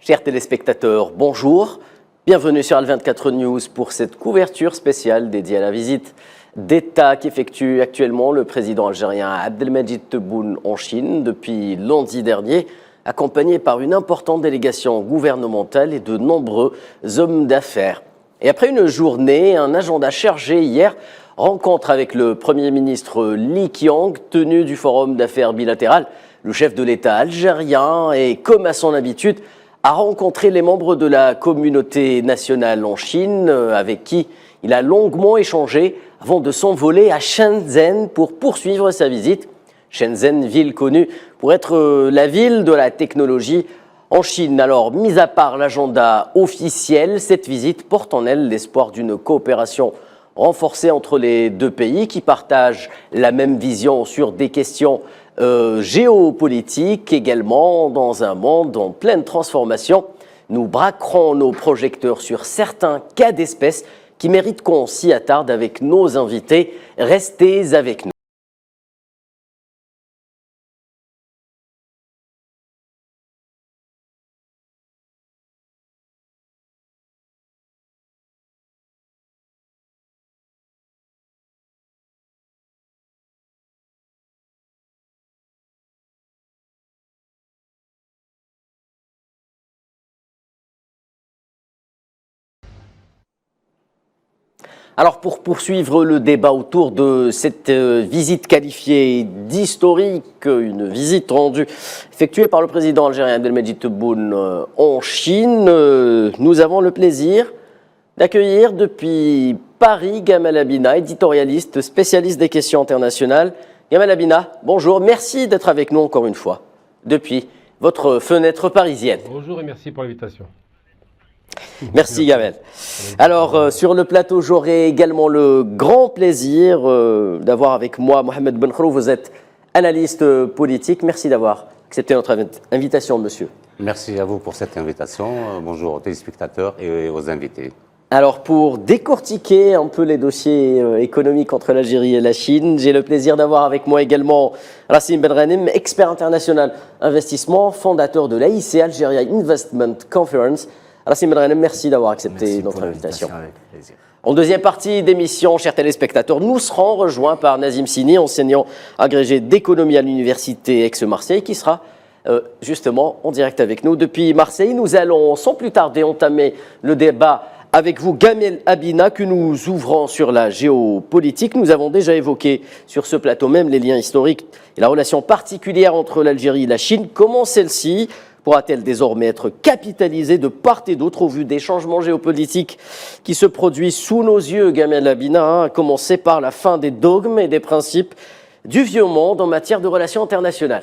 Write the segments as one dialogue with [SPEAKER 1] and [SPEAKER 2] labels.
[SPEAKER 1] Chers téléspectateurs, bonjour. Bienvenue sur Al24 News pour cette couverture spéciale dédiée à la visite d'État qu'effectue actuellement le président algérien Abdelmadjid Tebboune en Chine depuis lundi dernier, accompagné par une importante délégation gouvernementale et de nombreux hommes d'affaires. Et après une journée, un agenda chargé hier, rencontre avec le Premier ministre Li Qiang, tenue du Forum d'affaires bilatéral, le chef de l'État algérien et, comme à son habitude, a rencontré les membres de la communauté nationale en Chine, avec qui il a longuement échangé avant de s'envoler à Shenzhen pour poursuivre sa visite. Shenzhen, ville connue pour être la ville de la technologie en Chine. Alors, mis à part l'agenda officiel, cette visite porte en elle l'espoir d'une coopération renforcée entre les deux pays qui partagent la même vision sur des questions géopolitique également. Dans un monde en pleine transformation, nous braquerons nos projecteurs sur certains cas d'espèce qui méritent qu'on s'y attarde avec nos invités. Restez avec nous. Alors pour poursuivre le débat autour de cette visite qualifiée d'historique, une visite rendue effectuée par le président algérien Abdelmadjid Tebboune en Chine, nous avons le plaisir d'accueillir depuis Paris Gamal Abina, éditorialiste, spécialiste des questions internationales. Gamal Abina, bonjour, merci d'être avec nous encore une fois depuis votre fenêtre parisienne.
[SPEAKER 2] Bonjour et merci pour l'invitation.
[SPEAKER 1] Merci Gamal. Alors sur le plateau, j'aurai également le grand plaisir d'avoir avec moi Mohamed Benkrou. Vous êtes analyste politique. Merci d'avoir accepté notre invitation, monsieur.
[SPEAKER 3] Merci à vous pour cette invitation. Bonjour aux téléspectateurs et aux invités.
[SPEAKER 1] Alors pour décortiquer un peu les dossiers économiques entre l'Algérie et la Chine, j'ai le plaisir d'avoir avec moi également Rassim Benranim, expert international investissement, fondateur de l'AIC Algeria Investment Conference. Rassim Benranim, merci d'avoir accepté notre invitation.
[SPEAKER 3] Avec plaisir.
[SPEAKER 1] En deuxième partie d'émission, chers téléspectateurs, nous serons rejoints par Nazim Sini, enseignant agrégé d'économie à l'université Aix-Marseille, qui sera justement en direct avec nous depuis Marseille. Nous allons sans plus tarder entamer le débat avec vous, Gamal Abina, que nous ouvrons sur la géopolitique. Nous avons déjà évoqué sur ce plateau même les liens historiques et la relation particulière entre l'Algérie et la Chine. Comment celle-ci pourra-t-elle désormais être capitalisée de part et d'autre au vu des changements géopolitiques qui se produisent sous nos yeux, Gamal Abina, à commencer par la fin des dogmes et des principes du vieux monde en matière de relations internationales?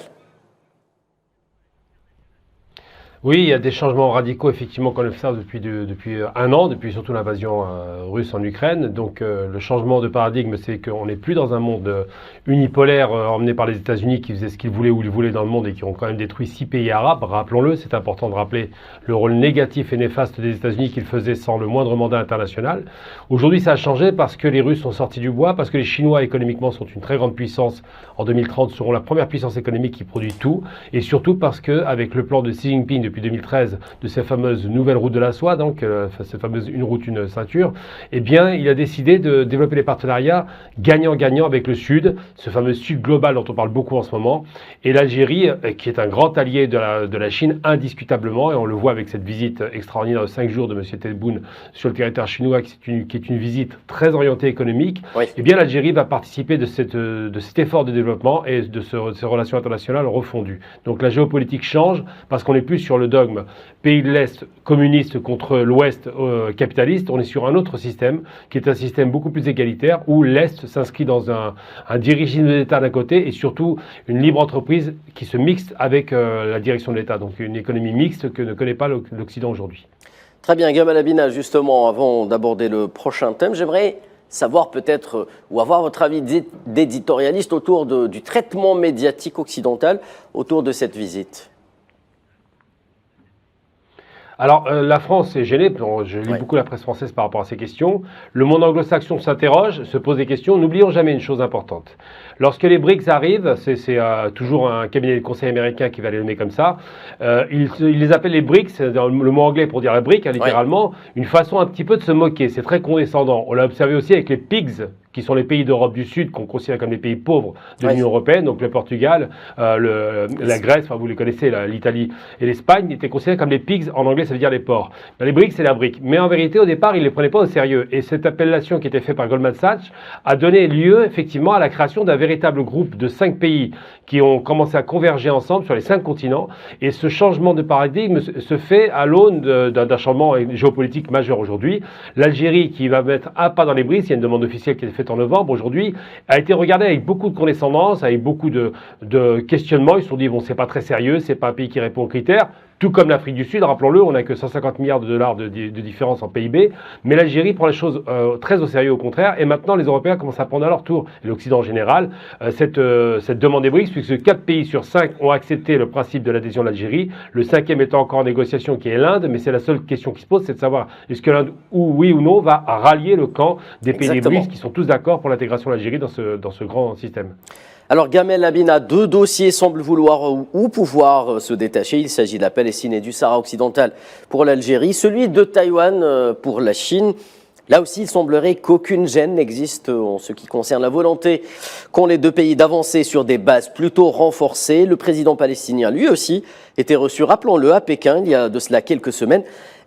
[SPEAKER 2] Oui, il y a des changements radicaux effectivement qu'on observe depuis un an, depuis surtout l'invasion russe en Ukraine. Donc le changement de paradigme, c'est qu'on n'est plus dans un monde unipolaire emmené par les États-Unis qui faisaient ce qu'ils voulaient où ils voulaient dans le monde et qui ont quand même détruit 6 pays arabes. Rappelons-le, c'est important de rappeler le rôle négatif et néfaste des États-Unis qu'ils faisaient sans le moindre mandat international. Aujourd'hui, ça a changé parce que les Russes sont sortis du bois, parce que les Chinois économiquement sont une très grande puissance. En 2030, seront la première puissance économique qui produit tout, et surtout parce qu'avec le plan de Xi Jinping depuis 2013 de ces fameuses nouvelles routes de la soie, donc cette fameuse une route, une ceinture, eh bien, il a décidé de développer les partenariats gagnant-gagnant avec le Sud, ce fameux Sud global dont on parle beaucoup en ce moment, et l'Algérie, qui est un grand allié de la Chine, indiscutablement, et on le voit avec cette visite extraordinaire de 5 jours de M. Tebboune sur le territoire chinois, qui est une visite très orientée économique. Oui. Eh bien, l'Algérie va participer de cet effort de développement et de ces relations internationales refondues. Donc la géopolitique change parce qu'on n'est plus sur le dogme pays de l'Est communiste contre l'Ouest capitaliste. On est sur un autre système qui est un système beaucoup plus égalitaire où l'Est s'inscrit dans un dirigisme de l'État d'un côté et surtout une libre entreprise qui se mixte avec la direction de l'État. Donc une économie mixte que ne connaît pas l'Occident aujourd'hui.
[SPEAKER 1] Très bien, Gamal Abina, justement, avant d'aborder le prochain thème, j'aimerais savoir peut-être, ou avoir votre avis d'éditorialiste autour du traitement médiatique occidental autour de cette visite.
[SPEAKER 2] Alors, la France est gênée, je lis beaucoup la presse française par rapport à ces questions. Le monde anglo-saxon s'interroge, se pose des questions. N'oublions jamais une chose importante. Lorsque les BRICS arrivent, c'est toujours un cabinet de conseil américain qui va les nommer comme ça, ils les appellent les BRICS, le mot anglais pour dire la brique, littéralement, une façon un petit peu de se moquer. C'est très condescendant. On l'a observé aussi avec les PIGS, qui sont les pays d'Europe du Sud qu'on considère comme les pays pauvres de l'Union européenne, donc le Portugal, la Grèce, enfin vous les connaissez, l'Italie et l'Espagne, étaient considérés comme les pigs, en anglais ça veut dire les porcs. Les BRICS, c'est la brique. Mais en vérité, au départ, ils ne les prenaient pas au sérieux. Et cette appellation qui était faite par Goldman Sachs a donné lieu effectivement à la création d'un véritable groupe de 5 pays qui ont commencé à converger ensemble sur les 5 continents. Et ce changement de paradigme se fait à l'aune d'un changement géopolitique majeur aujourd'hui. L'Algérie, qui va mettre un pas dans les BRICS, il y a une demande officielle qui est faite en novembre aujourd'hui, a été regardée avec beaucoup de condescendance, avec beaucoup de questionnements. Ils se sont dit, bon, c'est pas très sérieux, c'est pas un pays qui répond aux critères. Tout comme l'Afrique du Sud, rappelons-le, on n'a que 150 milliards de dollars de différence en PIB, mais l'Algérie prend les choses très au sérieux au contraire, et maintenant les Européens commencent à prendre à leur tour, et l'Occident en général, cette demande des BRICS, puisque 4 pays sur 5 ont accepté le principe de l'adhésion de l'Algérie, le 5e étant encore en négociation qui est l'Inde, mais c'est la seule question qui se pose, c'est de savoir est-ce que l'Inde, oui ou non, va rallier le camp des pays des BRICS qui sont tous d'accord pour l'intégration de l'Algérie dans ce grand système.
[SPEAKER 1] Alors Gamel Labina, 2 dossiers semblent vouloir ou pouvoir se détacher. Il s'agit de la Palestine et du Sahara occidental pour l'Algérie, celui de Taïwan pour la Chine. Là aussi, il semblerait qu'aucune gêne n'existe en ce qui concerne la volonté qu'ont les 2 pays d'avancer sur des bases plutôt renforcées. Le président palestinien, lui aussi, était reçu, rappelons-le, à Pékin il y a de cela quelques semaines.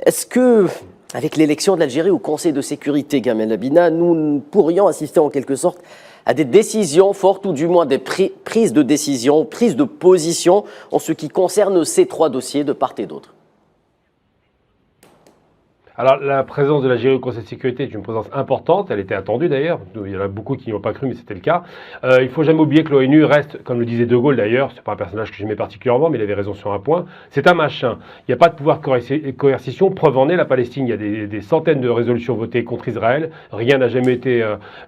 [SPEAKER 1] Est-ce que, avec l'élection de l'Algérie au Conseil de sécurité, Gamel Labina, nous pourrions assister en quelque sorte à des décisions fortes ou du moins des prises de décision, prises de position en ce qui concerne ces 3 dossiers de part et d'autre?
[SPEAKER 2] Alors, la présence de l'Algérie au Conseil de sécurité est une présence importante, elle était attendue d'ailleurs, il y en a beaucoup qui n'y ont pas cru, mais c'était le cas. Il ne faut jamais oublier que l'ONU reste, comme le disait De Gaulle d'ailleurs, c'est pas un personnage que j'aimais particulièrement, mais il avait raison sur un point, c'est un machin. Il n'y a pas de pouvoir de coercition, preuve en est la Palestine, il y a des centaines de résolutions votées contre Israël, rien n'a jamais été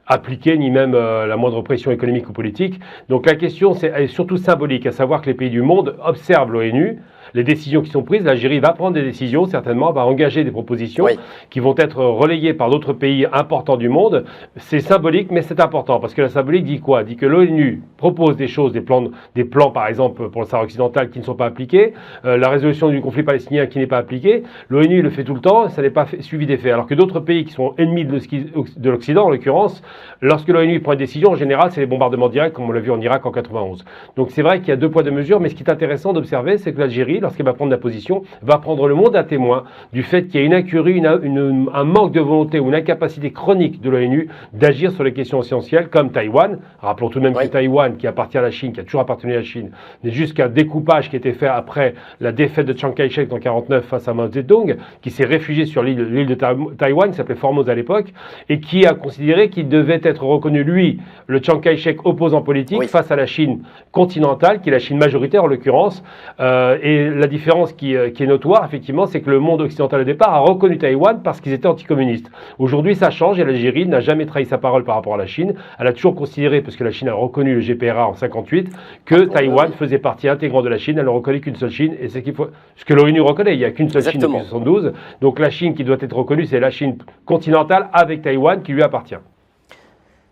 [SPEAKER 2] appliqué, ni même la moindre pression économique ou politique. Donc la question est surtout symbolique, à savoir que les pays du monde observent l'ONU, les décisions qui sont prises, l'Algérie va prendre des décisions, certainement, va engager des propositions qui vont être relayées par d'autres pays importants du monde. C'est symbolique, mais c'est important, parce que la symbolique dit quoi? Dit que l'ONU propose des choses, des plans par exemple pour le Sahara occidental qui ne sont pas appliqués, la résolution du conflit palestinien qui n'est pas appliquée, l'ONU le fait tout le temps, ça n'est pas suivi d'effet. Alors que d'autres pays qui sont ennemis de l'Occident, en l'occurrence, lorsque l'ONU prend une décision, en général, c'est les bombardements directs, comme on l'a vu en Irak en 91. Donc c'est vrai qu'il y a 2 poids 2 mesures, mais ce qui est intéressant d'observer, c'est que l'Algérie, lorsqu'elle va prendre la position, va prendre le monde à témoin du fait qu'il y a une incurie, un manque de volonté ou une incapacité chronique de l'ONU d'agir sur les questions essentielles comme Taïwan. Rappelons tout de même que Taïwan, qui appartient à la Chine, qui a toujours appartenu à la Chine, n'est juste qu'un découpage qui a été fait après la défaite de Chiang Kai-shek en 1949 face à Mao Zedong, qui s'est réfugié sur l'île de Taïwan, qui s'appelait Formose à l'époque, et qui a considéré qu'il devait être reconnu, lui, le Chiang Kai-shek opposant politique, face à la Chine continentale, qui est la Chine majoritaire en l'occurrence, et la différence qui est notoire, effectivement, c'est que le monde occidental au départ a reconnu Taïwan parce qu'ils étaient anticommunistes. Aujourd'hui, ça change et l'Algérie n'a jamais trahi sa parole par rapport à la Chine. Elle a toujours considéré, parce que la Chine a reconnu le GPRA en 1958, que Taïwan faisait partie intégrante de la Chine. Elle ne reconnaît qu'une seule Chine et c'est ce que l'ONU reconnaît. Il n'y a qu'une seule Chine depuis 1972. Donc la Chine qui doit être reconnue, c'est la Chine continentale avec Taïwan qui lui appartient.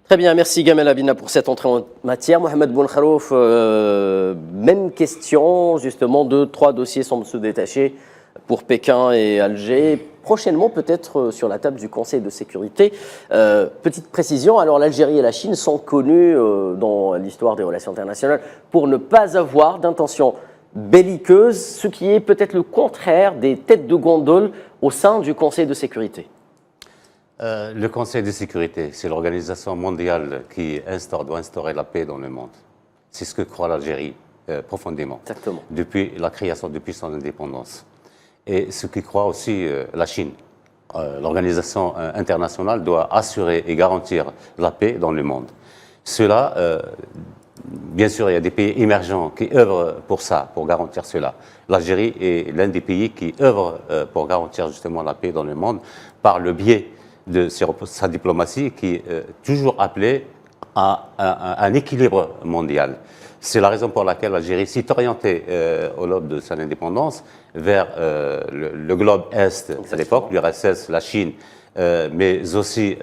[SPEAKER 1] Très bien, merci Gamel Labina pour cette entrée en matière. Mohamed Boulkharouf, même question, justement, 2-3 dossiers semblent se détacher pour Pékin et Alger. Prochainement, peut-être sur la table du Conseil de sécurité. Petite précision, alors l'Algérie et la Chine sont connues dans l'histoire des relations internationales pour ne pas avoir d'intention belliqueuse, ce qui est peut-être le contraire des têtes de gondole au sein du Conseil de sécurité.
[SPEAKER 3] Le Conseil de sécurité, c'est l'organisation mondiale qui doit instaurer la paix dans le monde. C'est ce que croit l'Algérie profondément, depuis la création, depuis son indépendance. Et ce que croit aussi la Chine. L'organisation internationale doit assurer et garantir la paix dans le monde. Cela, bien sûr, il y a des pays émergents qui œuvrent pour ça, pour garantir cela. L'Algérie est l'un des pays qui œuvre pour garantir justement la paix dans le monde par le biais de sa diplomatie qui est toujours appelée à un équilibre mondial. C'est la raison pour laquelle l'Algérie s'est orientée au lors de son indépendance vers le globe Est à l'époque, l'URSS, la Chine, mais aussi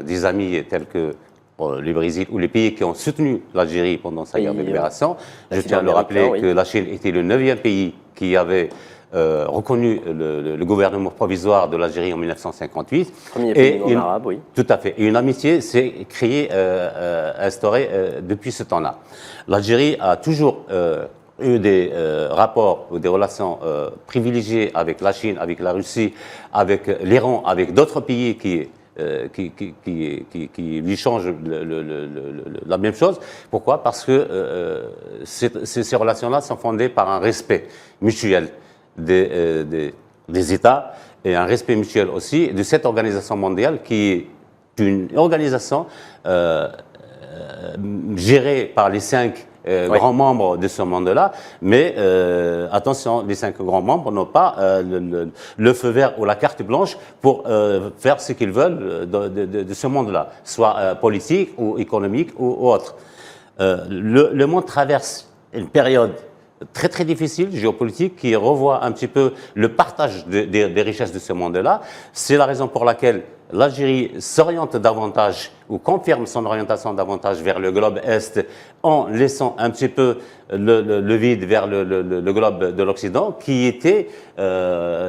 [SPEAKER 3] des amis tels que le Brésil ou les pays qui ont soutenu l'Algérie pendant sa guerre de libération. Je tiens à le rappeler que la Chine était le 9e pays qui avait reconnu le gouvernement provisoire de l'Algérie en 1958.
[SPEAKER 1] Premier pays non arabe, oui.
[SPEAKER 3] Tout à fait. Et une amitié s'est créée, instaurée depuis ce temps-là. L'Algérie a toujours eu des rapports ou des relations privilégiées avec la Chine, avec la Russie, avec l'Iran, avec d'autres pays qui lui changent la même chose. Pourquoi? Parce que ces relations-là sont fondées par un respect mutuel des États et un respect mutuel aussi de cette organisation mondiale qui est une organisation gérée par les 5 grands membres de ce monde-là, mais attention, les 5 grands membres n'ont pas le feu vert ou la carte blanche pour faire ce qu'ils veulent de ce monde-là, soit politique ou économique ou autre. Le monde traverse une période très très difficile, géopolitique, qui revoit un petit peu le partage des richesses de ce monde-là. C'est la raison pour laquelle l'Algérie s'oriente davantage ou confirme son orientation davantage vers le globe Est en laissant un petit peu le vide vers le globe de l'Occident qui était,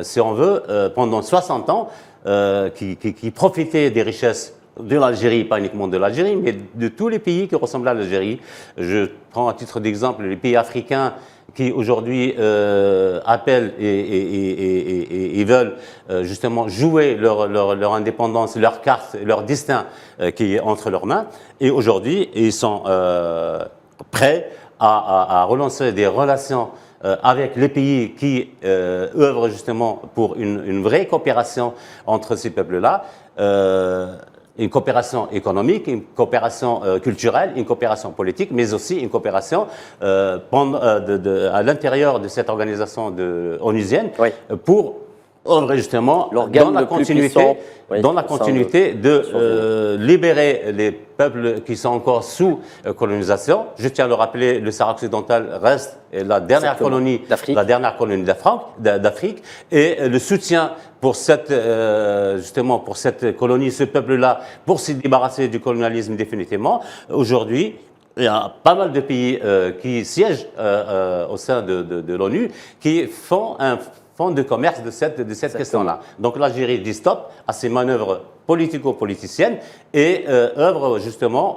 [SPEAKER 3] si on veut, pendant 60 ans, qui profitait des richesses de l'Algérie, pas uniquement de l'Algérie, mais de tous les pays qui ressemblent à l'Algérie. Je prends à titre d'exemple les pays africains qui aujourd'hui appellent et veulent justement jouer leur indépendance, leur carte, leur destin qui est entre leurs mains. Et aujourd'hui, ils sont prêts à relancer des relations avec les pays qui œuvrent justement pour une vraie coopération entre ces peuples-là. Une coopération économique, une coopération culturelle, une coopération politique, mais aussi une coopération à l'intérieur de cette organisation onusienne pour justement dans la continuité de libérer les peuples qui sont encore sous colonisation. Je tiens à le rappeler, le Sahara occidental reste la dernière colonie d'Afrique, et le soutien pour justement pour cette colonie, ce peuple-là, pour se débarrasser du colonialisme définitivement. Aujourd'hui, il y a pas mal de pays qui siègent au sein de l'ONU qui font un fonds de commerce de cette question-là. Donc l'Algérie dit stop à ces manœuvres politico-politiciennes et œuvre justement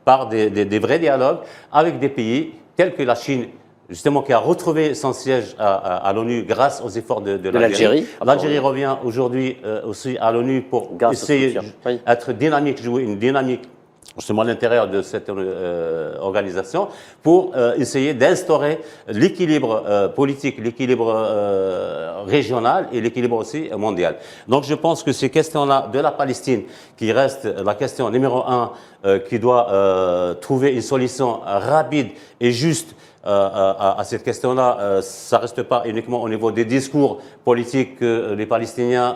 [SPEAKER 3] par des vrais dialogues avec des pays tels que la Chine, justement, qui a retrouvé son siège à l'ONU grâce aux efforts de l'Algérie. L'Algérie revient aujourd'hui aussi à l'ONU pour essayer d'être dynamique, jouer une dynamique justement à l'intérieur de cette organisation pour essayer d'instaurer l'équilibre politique, l'équilibre régional et l'équilibre aussi mondial. Donc je pense que ces questions-là de la Palestine, qui reste la question numéro 1, qui doit trouver une solution rapide et juste à cette question-là, ça ne reste pas uniquement au niveau des discours politiques que les Palestiniens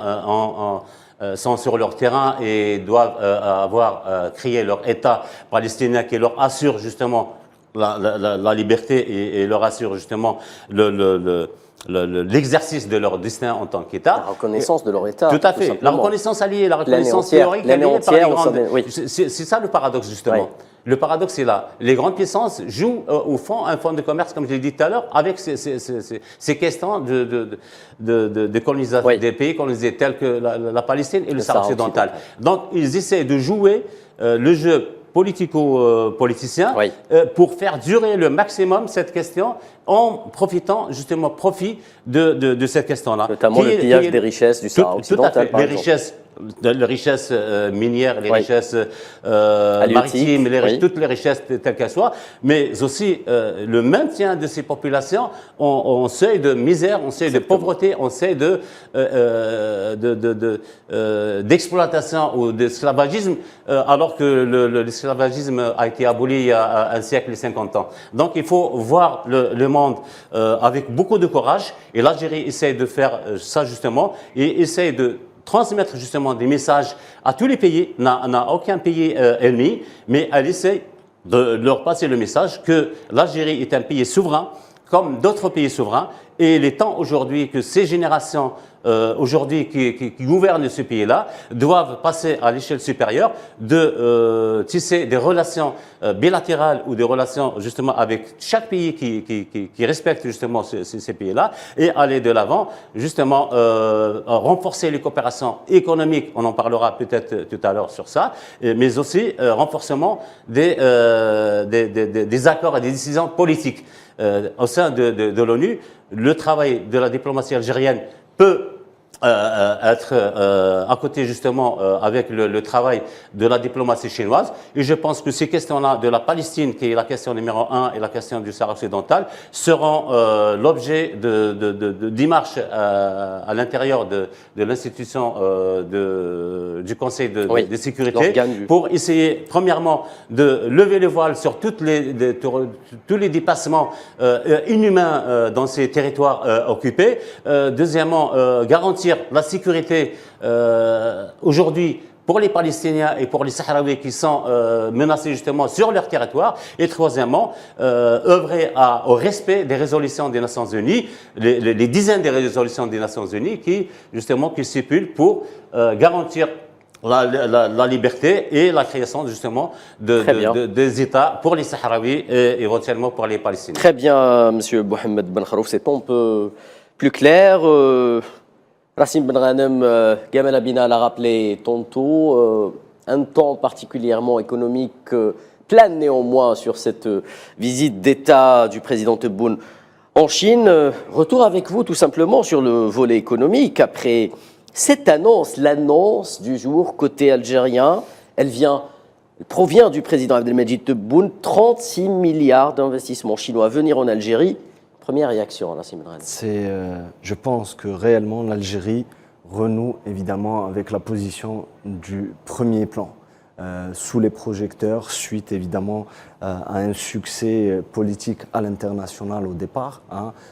[SPEAKER 3] sont sur leur terrain et doivent avoir créé leur État palestinien qui leur assure justement la liberté et leur assure justement l'exercice de leur destin en tant qu'État.
[SPEAKER 1] La reconnaissance de leur État.
[SPEAKER 3] Tout à fait. La reconnaissance alliée, la reconnaissance théorique alliée par les grandes. Oui. C'est ça le paradoxe justement. Oui. Le paradoxe est là. Les grandes puissances jouent au fond un fonds de commerce, comme je l'ai dit tout à l'heure, avec ces questions de colonisation des pays colonisés tels que la Palestine et le Sahara occidental. Donc ils essaient de jouer le jeu politico-politicien pour faire durer le maximum cette question en profitant justement de cette question-là.
[SPEAKER 1] Notamment le pillage des richesses du Sahara occidental.
[SPEAKER 3] Tout à fait. Les richesses minières, les richesses maritimes, toutes les richesses telles qu'elles soient, mais aussi le maintien de ces populations en seuil de misère, en seuil de pauvreté, en seuil d'exploitation ou d'esclavagisme, alors que l'esclavagisme a été aboli il y a un siècle et 50 ans. Donc il faut voir le monde avec beaucoup de courage, et l'Algérie essaie de faire ça justement, et essaie transmettre justement des messages à tous les pays, n'a aucun pays ennemi, mais elle essaie de leur passer le message que l'Algérie est un pays souverain, comme d'autres pays souverains, et il est temps aujourd'hui que ces générations aujourd'hui qui gouvernent ce pays-là doivent passer à l'échelle supérieure de tisser des relations bilatérales ou des relations justement avec chaque pays qui respecte justement ces pays-là et aller de l'avant, justement renforcer les coopérations économiques, on en parlera peut-être tout à l'heure sur ça, mais aussi renforcement des accords et des décisions politiques. Au sein de l'ONU, le travail de la diplomatie algérienne peut être à côté justement avec le travail de la diplomatie chinoise. Et je pense que ces questions-là de la Palestine, qui est la question numéro 1, et la question du Sahara occidental, seront l'objet de démarches à l'intérieur de l'institution du Conseil de sécurité pour essayer, premièrement, de lever le voile sur tous les dépassements inhumains dans ces territoires occupés. Deuxièmement, garantir la sécurité aujourd'hui pour les Palestiniens et pour les Sahraouis qui sont menacés justement sur leur territoire. Et troisièmement, œuvrer au respect des résolutions des Nations Unies, les dizaines de résolutions des Nations Unies qui stipulent pour garantir la liberté et la création justement des États pour les Sahraouis et éventuellement pour les Palestiniens.
[SPEAKER 1] Très bien, Monsieur Mohamed Ben Kharouf, c'est un peu plus clair. Rassim Ben Ghanem, Gamal Abina l'a rappelé tantôt, un temps particulièrement économique plane néanmoins sur cette visite d'État du président Tebboune en Chine. Retour avec vous tout simplement sur le volet économique. Après cette annonce, l'annonce du jour côté algérien, elle provient du président Abdelmajid Tebboune, 36 milliards d'investissements chinois à venir en Algérie. Première réaction, Rassim Ben Ghanem.
[SPEAKER 4] Je pense que réellement l'Algérie renoue évidemment avec la position du premier plan, sous les projecteurs, suite évidemment à un succès politique à l'international au départ,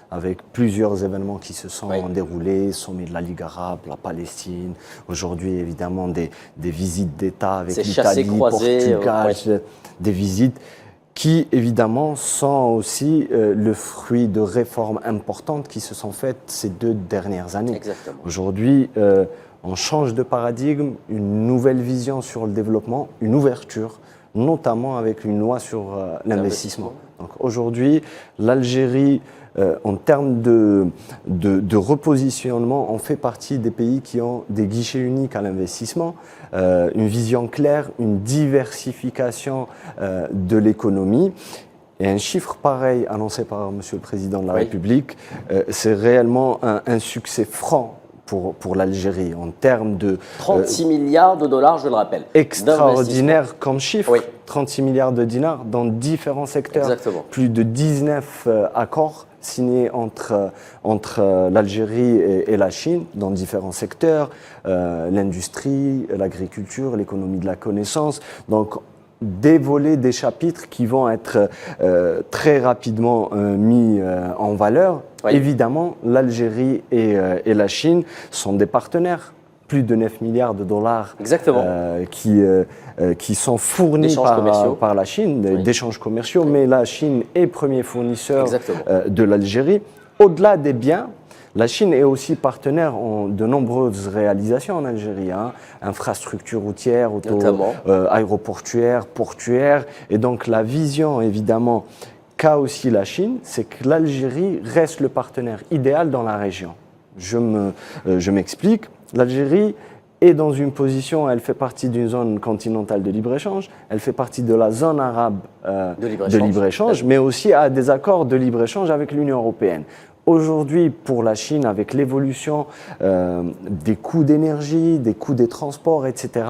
[SPEAKER 4] avec plusieurs événements qui se sont déroulés, sommet de la Ligue arabe, la Palestine, aujourd'hui évidemment des visites d'État avec l'Italie, Portugal, des visites qui évidemment sont aussi le fruit de réformes importantes qui se sont faites ces 2 dernières années. Aujourd'hui, on change de paradigme, une nouvelle vision sur le développement, une ouverture, notamment avec une loi sur l'investissement. Donc aujourd'hui, l'Algérie, en termes de repositionnement, on fait partie des pays qui ont des guichets uniques à l'investissement, une vision claire, une diversification de l'économie. Et un chiffre pareil annoncé par M. le Président de la République, c'est réellement un succès franc pour l'Algérie en termes de
[SPEAKER 1] 36 milliards de dollars, je le rappelle.
[SPEAKER 4] Extraordinaire comme chiffre, 36 milliards de dinars dans différents secteurs. Plus de 19 accords signés entre l'Algérie et la Chine dans différents secteurs, l'industrie, l'agriculture, l'économie de la connaissance. Donc, des volets, des chapitres qui vont être très rapidement mis en valeur. Évidemment, l'Algérie et la Chine sont des partenaires. Plus de 9 milliards de dollars qui sont fournis par la Chine, d'échanges commerciaux, mais la Chine est premier fournisseur de l'Algérie. Au-delà des biens, la Chine est aussi partenaire en de nombreuses réalisations en Algérie, infrastructures routières, aéroportuaires, portuaires. Et donc la vision évidemment qu'a aussi la Chine, c'est que l'Algérie reste le partenaire idéal dans la région. Je m'explique, l'Algérie est dans une position, elle fait partie d'une zone continentale de libre-échange, elle fait partie de la zone arabe de libre-échange, mais aussi a des accords de libre-échange avec l'Union européenne. Aujourd'hui, pour la Chine, avec l'évolution des coûts d'énergie, des coûts des transports, etc.,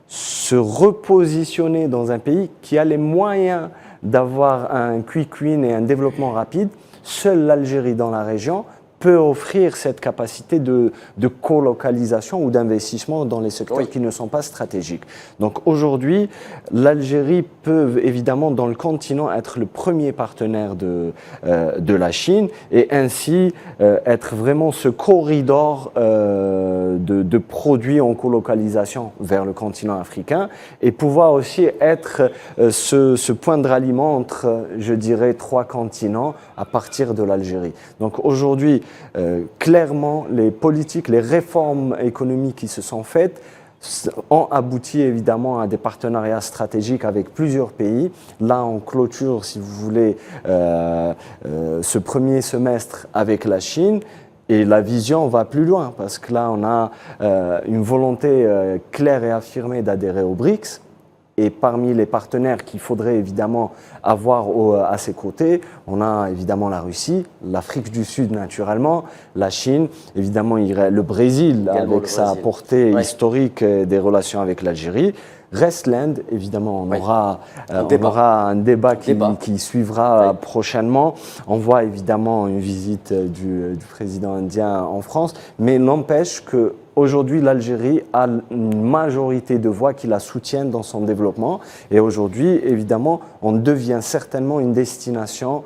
[SPEAKER 4] se repositionner dans un pays qui a les moyens d'avoir un quick win et un développement rapide, seule l'Algérie dans la région peut offrir cette capacité de colocalisation ou d'investissement dans les secteurs qui ne sont pas stratégiques. Donc aujourd'hui, l'Algérie peut évidemment dans le continent être le premier partenaire de la Chine et ainsi être vraiment ce corridor de produits en colocalisation vers le continent africain et pouvoir aussi être ce point de ralliement entre, je dirais, 3 continents à partir de l'Algérie. Donc aujourd'hui, clairement, les politiques, les réformes économiques qui se sont faites ont abouti évidemment à des partenariats stratégiques avec plusieurs pays. Là, on clôture, si vous voulez, ce premier semestre avec la Chine. Et la vision va plus loin parce que là, on a une volonté claire et affirmée d'adhérer aux BRICS. Et parmi les partenaires qu'il faudrait évidemment avoir à ses côtés, on a évidemment la Russie, l'Afrique du Sud naturellement, la Chine, évidemment le Brésil avec sa portée historique des relations avec l'Algérie. Reste l'Inde, évidemment, on aura un débat qui suivra prochainement. On voit évidemment une visite du président indien en France, mais n'empêche qu'aujourd'hui l'Algérie a une majorité de voix qui la soutiennent dans son développement. Et aujourd'hui, évidemment, on devient certainement une destination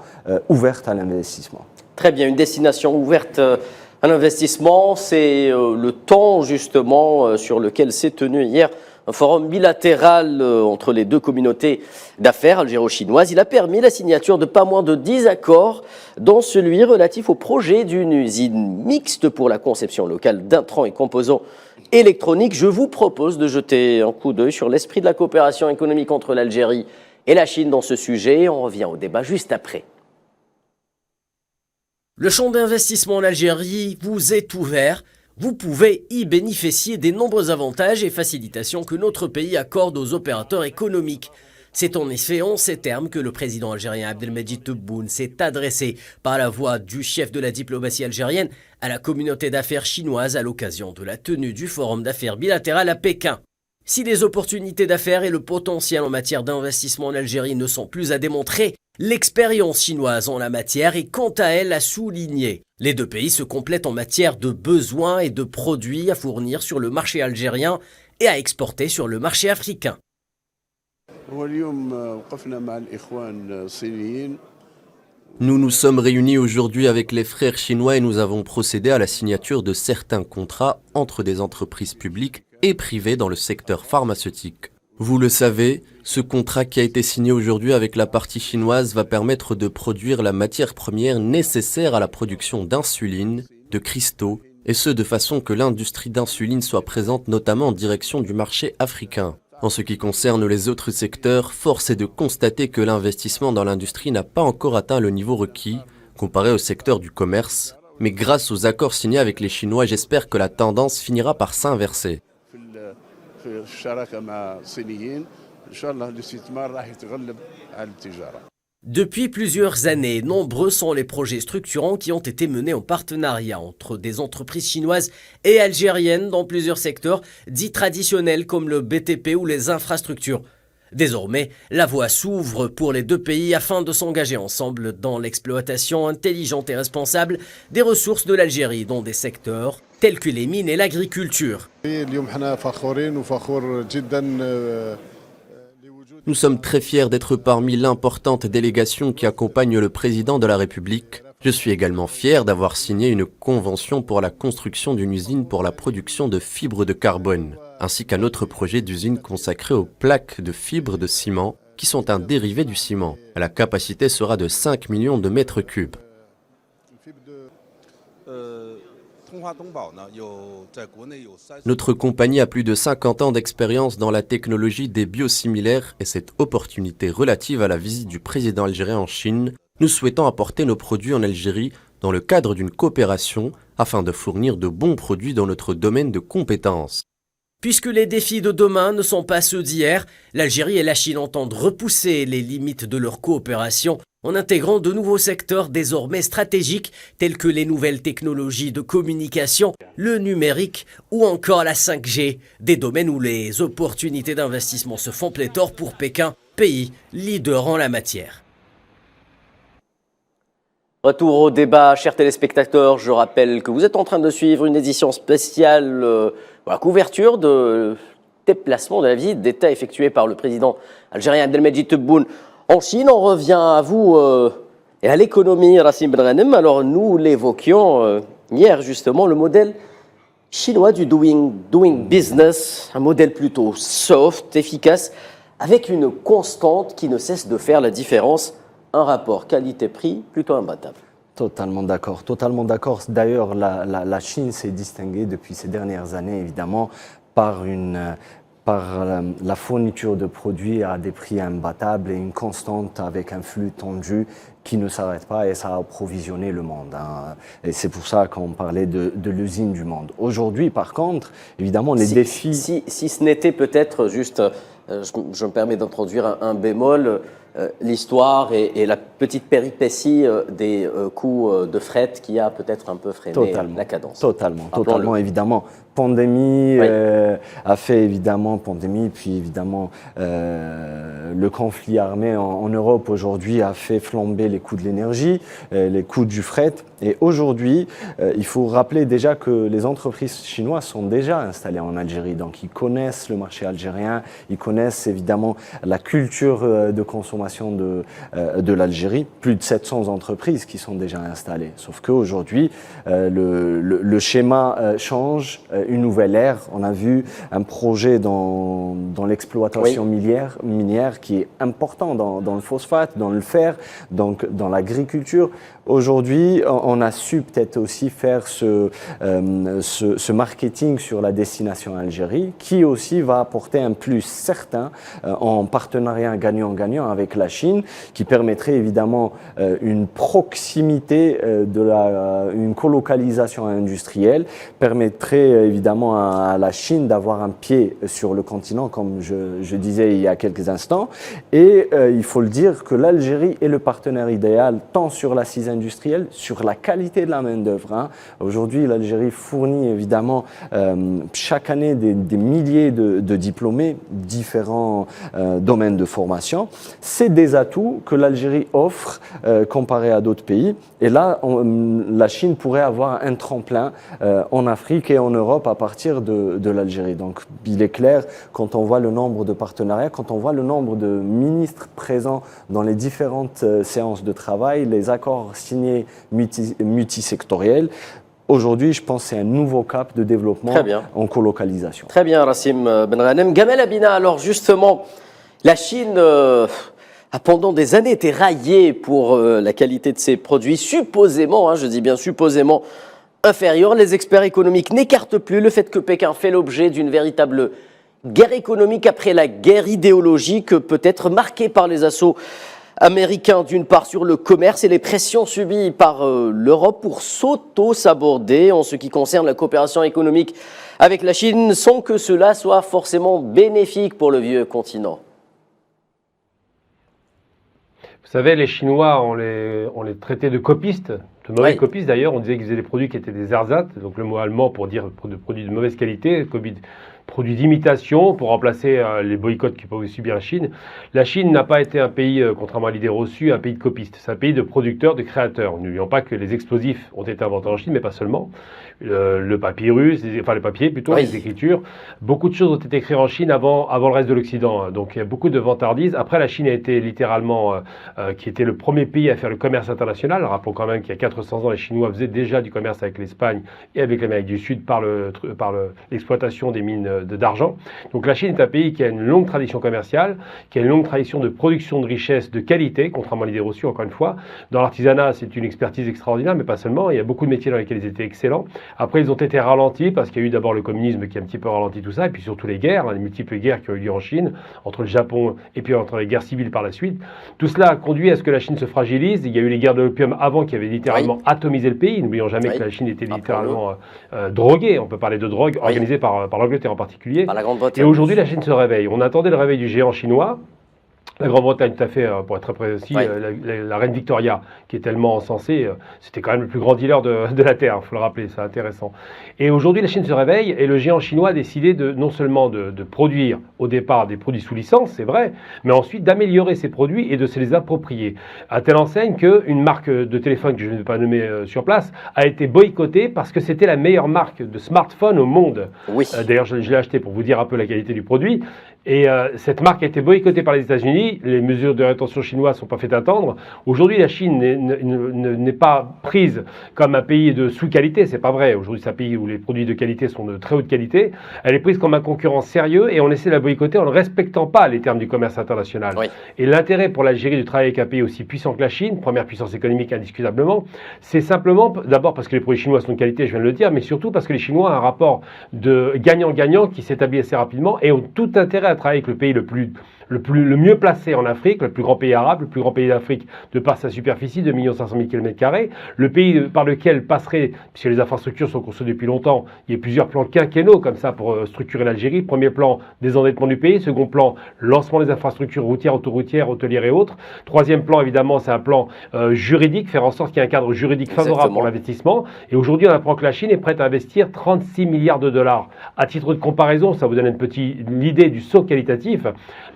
[SPEAKER 4] ouverte à l'investissement.
[SPEAKER 1] Très bien, une destination ouverte à l'investissement, c'est le temps justement sur lequel s'est tenu hier un forum bilatéral entre les deux communautés d'affaires algéro-chinoises. Il a permis la signature de pas moins de 10 accords, dont celui relatif au projet d'une usine mixte pour la conception locale d'intrants et composants électroniques. Je vous propose de jeter un coup d'œil sur l'esprit de la coopération économique entre l'Algérie et la Chine dans ce sujet. On revient au débat juste après. Le champ d'investissement en Algérie vous est ouvert. Vous pouvez y bénéficier des nombreux avantages et facilitations que notre pays accorde aux opérateurs économiques. C'est en effet en ces termes que le président algérien Abdelmejid Tebboune s'est adressé par la voix du chef de la diplomatie algérienne à la communauté d'affaires chinoise à l'occasion de la tenue du forum d'affaires bilatéral à Pékin. Si les opportunités d'affaires et le potentiel en matière d'investissement en Algérie ne sont plus à démontrer, l'expérience chinoise en la matière est quant à elle à souligner. Les deux pays se complètent en matière de besoins et de produits à fournir sur le marché algérien et à exporter sur le marché africain.
[SPEAKER 5] Nous nous sommes réunis aujourd'hui avec les frères chinois et nous avons procédé à la signature de certains contrats entre des entreprises publiques et privées dans le secteur pharmaceutique. Vous le savez, ce contrat qui a été signé aujourd'hui avec la partie chinoise va permettre de produire la matière première nécessaire à la production d'insuline, de cristaux, et ce de façon que l'industrie d'insuline soit présente notamment en direction du marché africain. En ce qui concerne les autres secteurs, force est de constater que l'investissement dans l'industrie n'a pas encore atteint le niveau requis, comparé au secteur du commerce, mais grâce aux accords signés avec les Chinois, j'espère que la tendance finira par s'inverser.
[SPEAKER 1] Depuis plusieurs années, nombreux sont les projets structurants qui ont été menés en partenariat entre des entreprises chinoises et algériennes dans plusieurs secteurs dits traditionnels comme le BTP ou les infrastructures. Désormais, la voie s'ouvre pour les deux pays afin de s'engager ensemble dans l'exploitation intelligente et responsable des ressources de l'Algérie dans des secteurs tels que les mines et l'agriculture.
[SPEAKER 5] Nous sommes très fiers d'être parmi l'importante délégation qui accompagne le président de la République. Je suis également fier d'avoir signé une convention pour la construction d'une usine pour la production de fibres de carbone, ainsi qu'un autre projet d'usine consacré aux plaques de fibres de ciment, qui sont un dérivé du ciment. La capacité sera de 5 millions de mètres cubes. Notre compagnie a plus de 50 ans d'expérience dans la technologie des biosimilaires et cette opportunité relative à la visite du président algérien en Chine, nous souhaitons apporter nos produits en Algérie dans le cadre d'une coopération afin de fournir de bons produits dans notre domaine de compétences.
[SPEAKER 1] Puisque les défis de demain ne sont pas ceux d'hier, l'Algérie et la Chine entendent repousser les limites de leur coopération en intégrant de nouveaux secteurs désormais stratégiques tels que les nouvelles technologies de communication, le numérique ou encore la 5G, des domaines où les opportunités d'investissement se font pléthore pour Pékin, pays leader en la matière. Retour au débat, chers téléspectateurs. Je rappelle que vous êtes en train de suivre une édition spéciale pour la couverture de déplacement de la visite d'État effectuée par le président algérien Abdelmejid Tebboune en Chine. On revient à vous et à l'économie, Rassim Benrahnem. Alors nous l'évoquions hier justement, le modèle chinois du doing business, un modèle plutôt soft, efficace, avec une constante qui ne cesse de faire la différence, un rapport qualité-prix plutôt imbattable.
[SPEAKER 4] Totalement d'accord, totalement d'accord. D'ailleurs, la Chine s'est distinguée depuis ces dernières années, évidemment, par la fourniture de produits à des prix imbattables et une constante avec un flux tendu qui ne s'arrête pas, et ça a approvisionné le monde. Et c'est pour ça qu'on parlait de l'usine du monde. Aujourd'hui, par contre, évidemment, les défis...
[SPEAKER 1] Si ce n'était peut-être juste, je me permets d'introduire un bémol, l'histoire et la petite péripétie des coûts de fret qui a peut-être un peu freiné la cadence.
[SPEAKER 4] Totalement, évidemment. Pandémie a fait évidemment pandémie, puis évidemment le conflit armé en Europe aujourd'hui a fait flamber les coûts de l'énergie, les coûts du fret. Et aujourd'hui, il faut rappeler déjà que les entreprises chinoises sont déjà installées en Algérie, donc ils connaissent le marché algérien, ils connaissent évidemment la culture de consommation de l'Algérie. Plus de 700 entreprises qui sont déjà installées. Sauf qu'aujourd'hui, le schéma change. Une nouvelle ère. On a vu un projet dans l'exploitation minière qui est important dans le phosphate, dans le fer, donc dans l'agriculture. Aujourd'hui, on a su peut-être aussi faire ce marketing sur la destination Algérie qui aussi va apporter un plus certain en partenariat gagnant-gagnant avec la Chine qui permettrait évidemment une proximité, une colocalisation industrielle, permettrait évidemment à la Chine d'avoir un pied sur le continent, comme je disais il y a quelques instants. Et il faut le dire que l'Algérie est le partenaire idéal, tant sur l'assise industrielle, sur la qualité de la main-d'œuvre. Aujourd'hui, l'Algérie fournit évidemment chaque année des milliers de diplômés, différents domaines de formation. C'est des atouts que l'Algérie offre comparé à d'autres pays. Et là, la Chine pourrait avoir un tremplin en Afrique et en Europe à partir de l'Algérie. Donc il est clair, quand on voit le nombre de partenariats, quand on voit le nombre de ministres présents dans les différentes séances de travail, les accords signés multisectoriels, aujourd'hui, je pense que c'est un nouveau cap de développement en colocalisation.
[SPEAKER 1] Très bien, Rassim Benrahnem. Gamel Abina, alors justement, la Chine a pendant des années été raillée pour la qualité de ses produits, supposément, je dis bien supposément, inférieurs. Les experts économiques n'écartent plus le fait que Pékin fait l'objet d'une véritable guerre économique après la guerre idéologique, peut-être marquée par les assauts américains d'une part sur le commerce et les pressions subies par l'Europe pour s'auto-saborder en ce qui concerne la coopération économique avec la Chine, sans que cela soit forcément bénéfique pour le vieux continent.
[SPEAKER 2] Vous savez, les Chinois, on les traitait de copistes, de mauvais copistes d'ailleurs. On disait qu'ils faisaient des produits qui étaient des ersatz, donc le mot allemand pour dire de produits de mauvaise qualité, produits d'imitation pour remplacer les boycotts qui peuvent subir la Chine. La Chine n'a pas été un pays, contrairement à l'idée reçue, un pays de copistes. C'est un pays de producteurs, de créateurs. N'oublions pas que les explosifs ont été inventés en Chine, mais pas seulement. Le papyrus, enfin le papier plutôt, les écritures. Beaucoup de choses ont été créées en Chine avant le reste de l'Occident. Donc il y a beaucoup de vantardises. Après, la Chine a été littéralement, qui était le premier pays à faire le commerce international. Rappelons quand même qu'il y a 400 ans, les Chinois faisaient déjà du commerce avec l'Espagne et avec l'Amérique du Sud par l'exploitation des mines d'argent. Donc la Chine est un pays qui a une longue tradition commerciale, qui a une longue tradition de production de richesses de qualité, contrairement à l'idée reçue, encore une fois. Dans l'artisanat, c'est une expertise extraordinaire, mais pas seulement. Il y a beaucoup de métiers dans lesquels ils étaient excellents. Après, ils ont été ralentis parce qu'il y a eu d'abord le communisme qui a un petit peu ralenti tout ça, et puis surtout les guerres, les multiples guerres qui ont eu lieu en Chine, entre le Japon et puis entre les guerres civiles par la suite. Tout cela a conduit à ce que la Chine se fragilise. Il y a eu les guerres de l'opium avant qui avaient littéralement atomisé le pays. N'oublions jamais que la Chine était littéralement droguée. On peut parler de drogue organisée par l'Angleterre en particulier.
[SPEAKER 1] Par la Grande-Bretagne.
[SPEAKER 2] Et aujourd'hui, la Chine se réveille. On attendait le réveil du géant chinois. La Grande-Bretagne, tout à fait, pour être très précis,
[SPEAKER 1] Ouais.
[SPEAKER 2] la reine Victoria, qui est tellement encensée, c'était quand même le plus grand dealer de la Terre, il faut le rappeler, c'est intéressant. Et aujourd'hui, la Chine se réveille et le géant chinois a décidé non seulement de produire au départ des produits sous licence, c'est vrai, mais ensuite d'améliorer ces produits et de se les approprier. À telle enseigne qu'une marque de téléphone, que je ne vais pas nommer sur place, a été boycottée parce que c'était la meilleure marque de smartphone au monde.
[SPEAKER 1] Oui.
[SPEAKER 2] D'ailleurs, je l'ai acheté pour vous dire un peu la qualité du produit. Et cette marque a été boycottée par les États-Unis. Les mesures de rétention chinoises ne sont pas faites attendre. Aujourd'hui, la Chine n'est pas prise comme un pays de sous-qualité. C'est pas vrai. Aujourd'hui, c'est un pays où les produits de qualité sont de très haute qualité. Elle est prise comme un concurrent sérieux et on essaie de la boycotter en ne respectant pas les termes du commerce international.
[SPEAKER 1] Oui.
[SPEAKER 2] Et l'intérêt pour l'Algérie de travailler avec un pays aussi puissant que la Chine, première puissance économique indiscutablement, c'est simplement d'abord parce que les produits chinois sont de qualité, je viens de le dire, mais surtout parce que les Chinois ont un rapport de gagnant-gagnant qui s'établit assez rapidement et ont tout intérêt à travailler avec le pays le mieux placé en Afrique, le plus grand pays arabe, le plus grand pays d'Afrique de par sa superficie, 2 500 000 km², le pays par lequel passerait, puisque les infrastructures sont construites depuis longtemps, il y a plusieurs plans quinquennaux comme ça pour structurer l'Algérie. Premier plan, désendettement du pays. Second plan, lancement des infrastructures routières, autoroutières, hôtelières et autres. Troisième plan, évidemment, c'est un plan juridique, faire en sorte qu'il y ait un cadre juridique favorable
[SPEAKER 1] Exactement.
[SPEAKER 2] pour l'investissement. Et aujourd'hui, on apprend que la Chine est prête à investir 36 milliards de dollars. À titre de comparaison, ça vous donne une idée du saut qualitatif.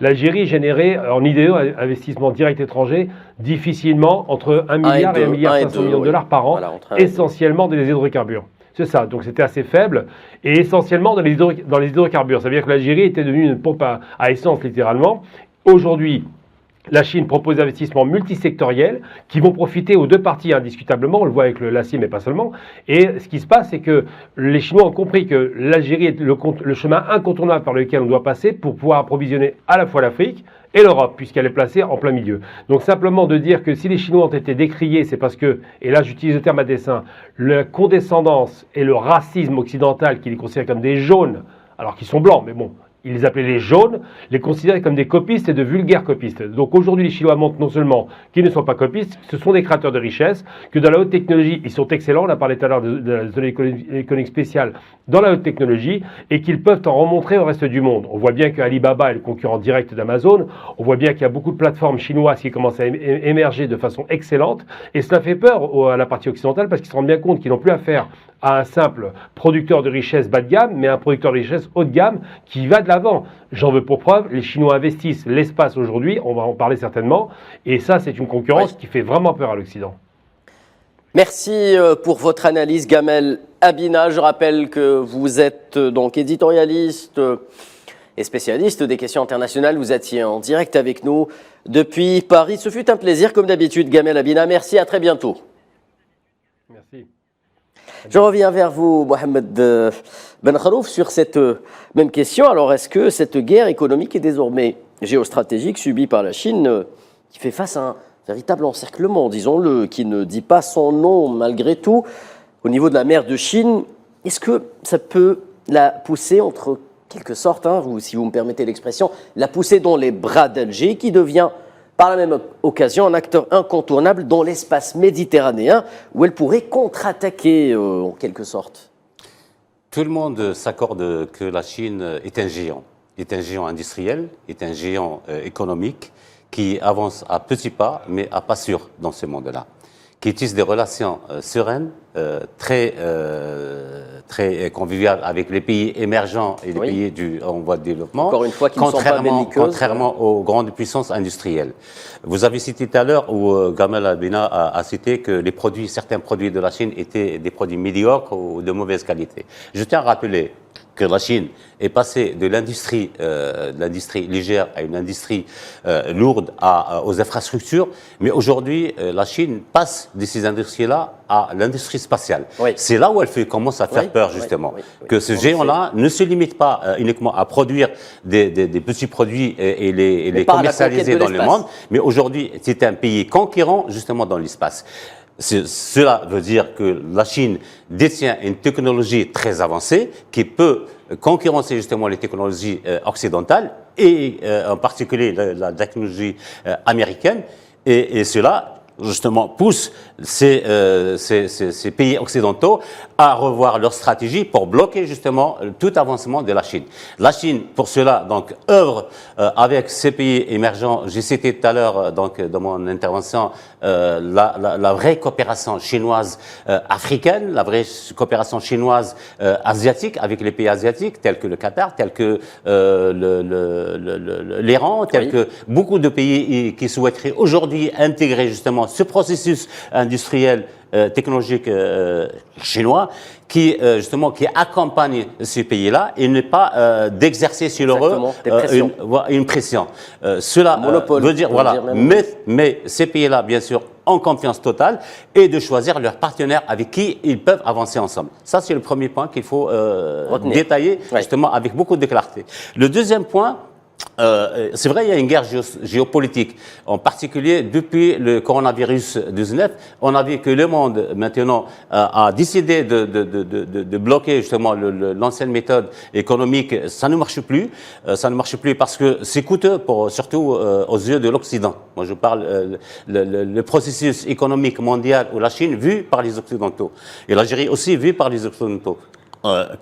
[SPEAKER 2] L'Algérie générait en IDE, investissement direct étranger, difficilement entre 1 milliard et 1 milliard 500 millions de dollars par an,
[SPEAKER 1] Voilà,
[SPEAKER 2] essentiellement dans les hydrocarbures. C'est ça, donc c'était assez faible, et essentiellement dans les hydrocarbures. Ça veut dire que l'Algérie était devenue une pompe à essence, littéralement. Aujourd'hui, la Chine propose des investissements multisectoriels qui vont profiter aux deux parties indiscutablement, on le voit avec l'acier mais pas seulement. Et ce qui se passe, c'est que les Chinois ont compris que l'Algérie est le chemin incontournable par lequel on doit passer pour pouvoir approvisionner à la fois l'Afrique et l'Europe, puisqu'elle est placée en plein milieu. Donc simplement de dire que si les Chinois ont été décriés, c'est parce que, et là j'utilise le terme à dessein, la condescendance et le racisme occidental qui les considèrent comme des jaunes, alors qu'ils sont blancs, mais bon, ils les appelaient les jaunes, les considéraient comme des copistes et de vulgaires copistes. Donc aujourd'hui, les Chinois montrent non seulement qu'ils ne sont pas copistes, ce sont des créateurs de richesse, que dans la haute technologie, ils sont excellents, on a parlé tout à l'heure de la zone économique spéciale dans la haute technologie, et qu'ils peuvent en remontrer au reste du monde. On voit bien qu'Alibaba est le concurrent direct d'Amazon, on voit bien qu'il y a beaucoup de plateformes chinoises qui commencent à émerger de façon excellente, et cela fait peur à la partie occidentale parce qu'ils se rendent bien compte qu'ils n'ont plus affaire à un simple producteur de richesse bas de gamme, mais un producteur de richesse haut de gamme qui va de l'avant. J'en veux pour preuve, les Chinois investissent l'espace aujourd'hui, on va en parler certainement, et ça c'est une concurrence qui fait vraiment peur à l'Occident.
[SPEAKER 1] Merci pour votre analyse, Gamel Abina. Je rappelle que vous êtes donc éditorialiste et spécialiste des questions internationales. Vous étiez en direct avec nous depuis Paris. Ce fut un plaisir comme d'habitude, Gamel Abina. Merci, à très bientôt.
[SPEAKER 2] Merci.
[SPEAKER 1] Je reviens vers vous, Mohamed Ben Khalouf, sur cette même question. Alors, est-ce que cette guerre économique et désormais géostratégique subie par la Chine, qui fait face à un véritable encerclement, disons-le, qui ne dit pas son nom malgré tout, au niveau de la mer de Chine, est-ce que ça peut la pousser entre quelque sorte, si vous me permettez l'expression, la pousser dans les bras d'Alger, qui devient par la même occasion un acteur incontournable dans l'espace méditerranéen, où elle pourrait contre-attaquer en quelque sorte?
[SPEAKER 3] Tout le monde s'accorde que la Chine est un géant industriel, est un géant économique qui avance à petits pas, mais à pas sûr dans ce monde-là, qui tisse des relations sereines, très conviviales avec les pays émergents et les pays en voie de développement,
[SPEAKER 1] encore une fois, qui ne sont pas belliqueuses,
[SPEAKER 3] contrairement aux grandes puissances industrielles. Vous avez cité tout à l'heure, où Gamel Abina a cité que certains produits de la Chine étaient des produits médiocres ou de mauvaise qualité. Je tiens à rappeler que la Chine est passée de l'industrie légère à une industrie lourde aux infrastructures, mais aujourd'hui, la Chine passe de ces industries-là à l'industrie spatiale.
[SPEAKER 1] Oui.
[SPEAKER 3] C'est là où elle commence à faire peur, justement. Que ce géant-là ne se limite pas uniquement à produire des petits produits et les commercialiser dans le monde, mais aujourd'hui, c'est un pays conquérant, justement, dans l'espace. Cela veut dire que la Chine détient une technologie très avancée qui peut concurrencer justement les technologies occidentales et en particulier la technologie américaine. Et cela justement, pousse ces pays occidentaux à revoir leur stratégie pour bloquer justement tout avancement de la Chine. La Chine, pour cela, donc, œuvre avec ces pays émergents. J'ai cité tout à l'heure, donc, dans mon intervention, la vraie coopération chinoise africaine, la vraie coopération chinoise asiatique avec les pays asiatiques, tels que le Qatar, tels que l'Iran, tels que beaucoup de pays qui souhaiteraient aujourd'hui intégrer justement ce processus industriel technologique chinois qui justement qui accompagne ces pays-là et ne pas d'exercer sur eux une pression. Cela veut dire voilà, mais ces pays-là bien sûr ont confiance totale et de choisir leurs partenaires avec qui ils peuvent avancer ensemble. Ça c'est le premier point qu'il faut détailler justement avec beaucoup de clarté. Le deuxième point, c'est vrai, il y a une guerre géopolitique, en particulier depuis le coronavirus 19. On a vu que le monde maintenant a décidé de bloquer justement l'ancienne méthode économique. Ça ne marche plus. Ça ne marche plus parce que c'est coûteux, surtout aux yeux de l'Occident. Moi, je parle le processus économique mondial ou la Chine vu par les Occidentaux et l'Algérie aussi vue par les Occidentaux.